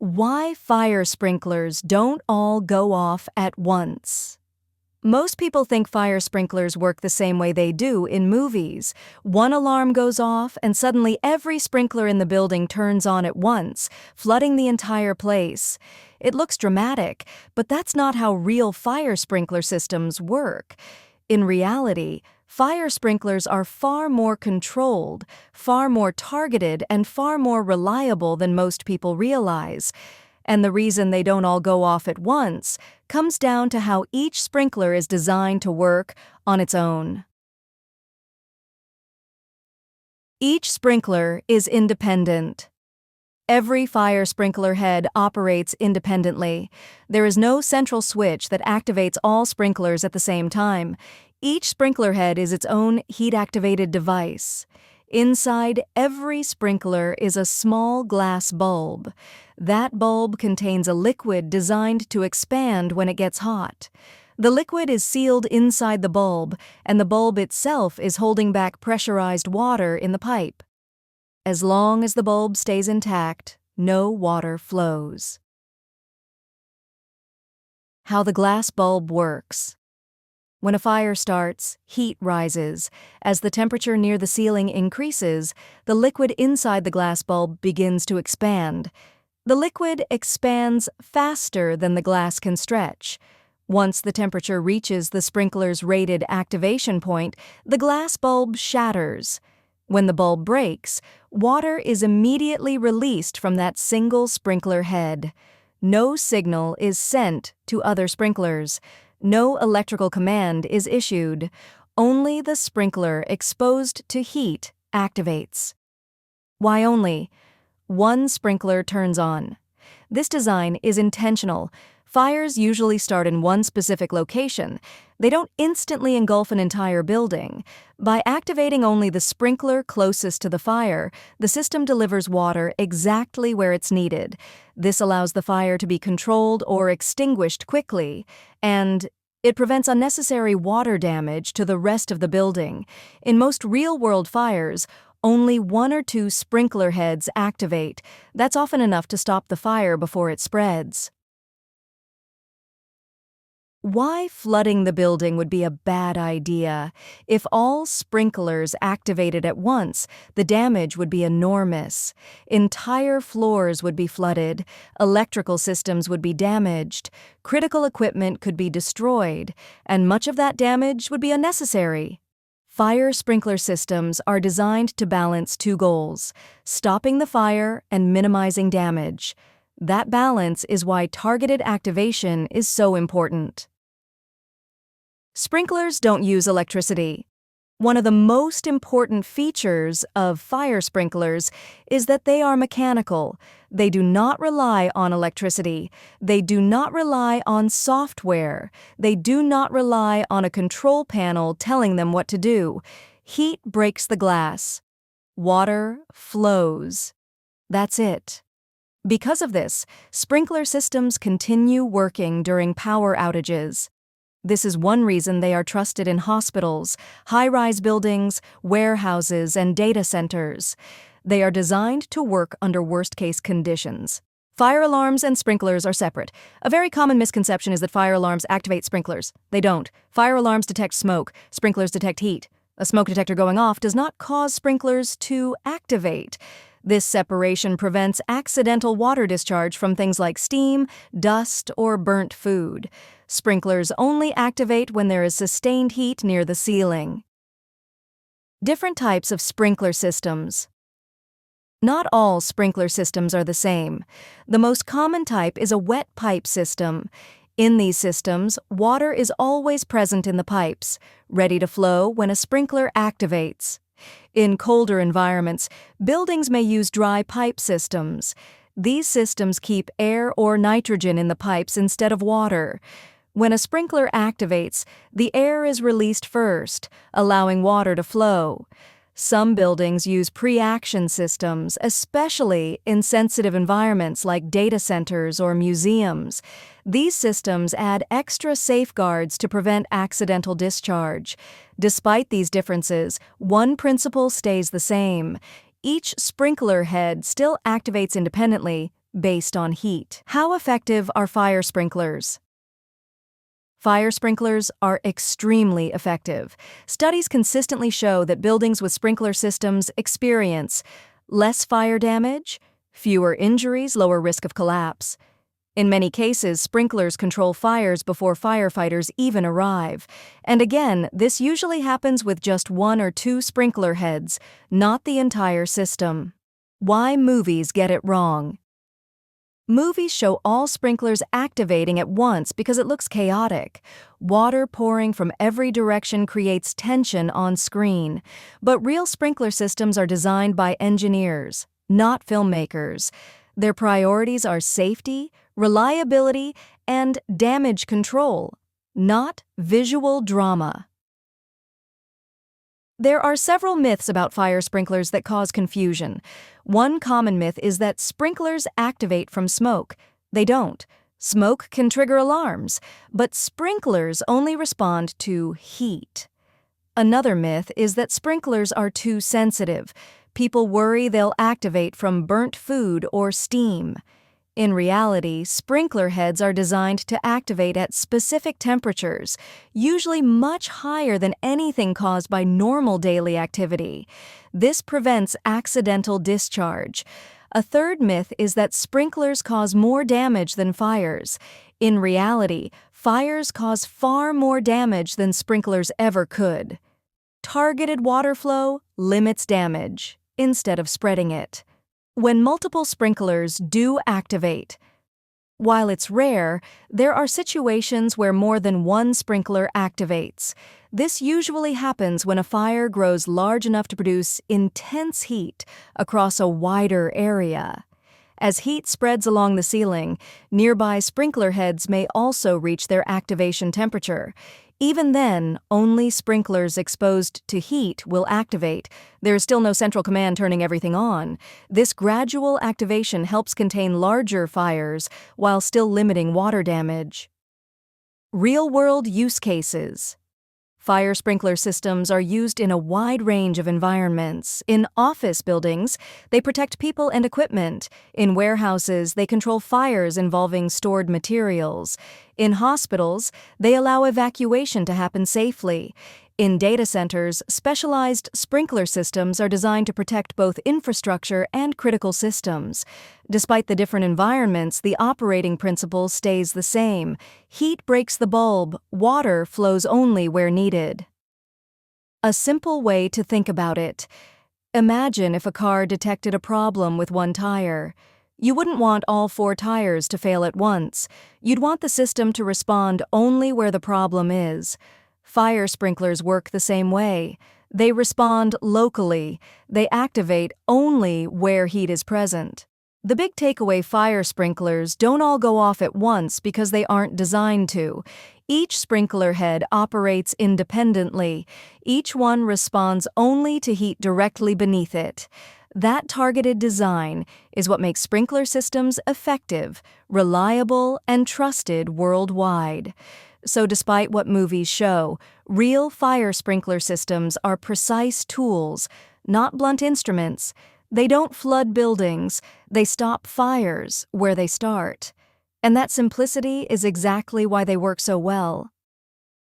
Why fire sprinklers don't all go off at once. Most people think fire sprinklers work the same way they do in movies. One alarm goes off, and suddenly every sprinkler in the building turns on at once, flooding the entire place. It looks dramatic, but that's not how real fire sprinkler systems work. In reality, fire sprinklers are far more controlled, far more targeted, and far more reliable than most people realize. And the reason they don't all go off at once comes down to how each sprinkler is designed to work on its own. Each sprinkler is independent. Every fire sprinkler head operates independently. There is no central switch that activates all sprinklers at the same time. Each sprinkler head is its own heat-activated device. Inside every sprinkler is a small glass bulb. That bulb contains a liquid designed to expand when it gets hot. The liquid is sealed inside the bulb, and the bulb itself is holding back pressurized water in the pipe. As long as the bulb stays intact, no water flows. How the glass bulb works. When a fire starts, heat rises. As the temperature near the ceiling increases, the liquid inside the glass bulb begins to expand. The liquid expands faster than the glass can stretch. Once the temperature reaches the sprinkler's rated activation point, the glass bulb shatters. When the bulb breaks, water is immediately released from that single sprinkler head. No signal is sent to other sprinklers. No electrical command is issued. Only the sprinkler exposed to heat activates. Why only? One sprinkler turns on. This design is intentional. Fires usually start in one specific location. They don't instantly engulf an entire building. By activating only the sprinkler closest to the fire, the system delivers water exactly where it's needed. This allows the fire to be controlled or extinguished quickly, and it prevents unnecessary water damage to the rest of the building. In most real-world fires, only one or two sprinkler heads activate. That's often enough to stop the fire before it spreads. Why flooding the building would be a bad idea? If all sprinklers activated at once, the damage would be enormous. Entire floors would be flooded, electrical systems would be damaged, critical equipment could be destroyed, and much of that damage would be unnecessary. Fire sprinkler systems are designed to balance two goals: stopping the fire and minimizing damage. That balance is why targeted activation is so important. Sprinklers don't use electricity. One of the most important features of fire sprinklers is that they are mechanical. They do not rely on electricity. They do not rely on software. They do not rely on a control panel telling them what to do. Heat breaks the glass. Water flows. That's it. Because of this, sprinkler systems continue working during power outages. This is one reason they are trusted in hospitals, high-rise buildings, warehouses, and data centers. They are designed to work under worst-case conditions. Fire alarms and sprinklers are separate. A very common misconception is that fire alarms activate sprinklers. They don't. Fire alarms detect smoke. Sprinklers detect heat. A smoke detector going off does not cause sprinklers to activate. This separation prevents accidental water discharge from things like steam, dust, or burnt food. Sprinklers only activate when there is sustained heat near the ceiling. Different types of sprinkler systems. Not all sprinkler systems are the same. The most common type is a wet pipe system. In these systems, water is always present in the pipes, ready to flow when a sprinkler activates. In colder environments, buildings may use dry pipe systems. These systems keep air or nitrogen in the pipes instead of water. When a sprinkler activates, the air is released first, allowing water to flow. Some buildings use pre-action systems, especially in sensitive environments like data centers or museums. These systems add extra safeguards to prevent accidental discharge. Despite these differences, one principle stays the same. Each sprinkler head still activates independently, based on heat. How effective are fire sprinklers? Fire sprinklers are extremely effective. Studies consistently show that buildings with sprinkler systems experience less fire damage, fewer injuries, lower risk of collapse. In many cases, sprinklers control fires before firefighters even arrive. And again, this usually happens with just one or two sprinkler heads, not the entire system. Why movies get it wrong? Movies show all sprinklers activating at once because it looks chaotic. Water pouring from every direction creates tension on screen. But real sprinkler systems are designed by engineers, not filmmakers. Their priorities are safety, reliability, and damage control, not visual drama. There are several myths about fire sprinklers that cause confusion. One common myth is that sprinklers activate from smoke. They don't. Smoke can trigger alarms, but sprinklers only respond to heat. Another myth is that sprinklers are too sensitive. People worry they'll activate from burnt food or steam. In reality, sprinkler heads are designed to activate at specific temperatures, usually much higher than anything caused by normal daily activity. This prevents accidental discharge. A third myth is that sprinklers cause more damage than fires. In reality, fires cause far more damage than sprinklers ever could. Targeted water flow limits damage instead of spreading it. When multiple sprinklers do activate, while it's rare, there are situations where more than one sprinkler activates. This usually happens when a fire grows large enough to produce intense heat across a wider area. As heat spreads along the ceiling, nearby sprinkler heads may also reach their activation temperature. Even then, only sprinklers exposed to heat will activate. There is still no central command turning everything on. This gradual activation helps contain larger fires while still limiting water damage. Real-world use cases. Fire sprinkler systems are used in a wide range of environments. In office buildings, they protect people and equipment. In warehouses, they control fires involving stored materials. In hospitals, they allow evacuation to happen safely. In data centers, specialized sprinkler systems are designed to protect both infrastructure and critical systems. Despite the different environments, the operating principle stays the same. Heat breaks the bulb, water flows only where needed. A simple way to think about it. Imagine if a car detected a problem with one tire. You wouldn't want all 4 tires to fail at once. You'd want the system to respond only where the problem is. Fire sprinklers work the same way. They respond locally. They activate only where heat is present. The big takeaway: fire sprinklers don't all go off at once because they aren't designed to. Each sprinkler head operates independently. Each one responds only to heat directly beneath it. That targeted design is what makes sprinkler systems effective, reliable, and trusted worldwide. So despite what movies show, real fire sprinkler systems are precise tools, not blunt instruments. They don't flood buildings, they stop fires where they start. And that simplicity is exactly why they work so well.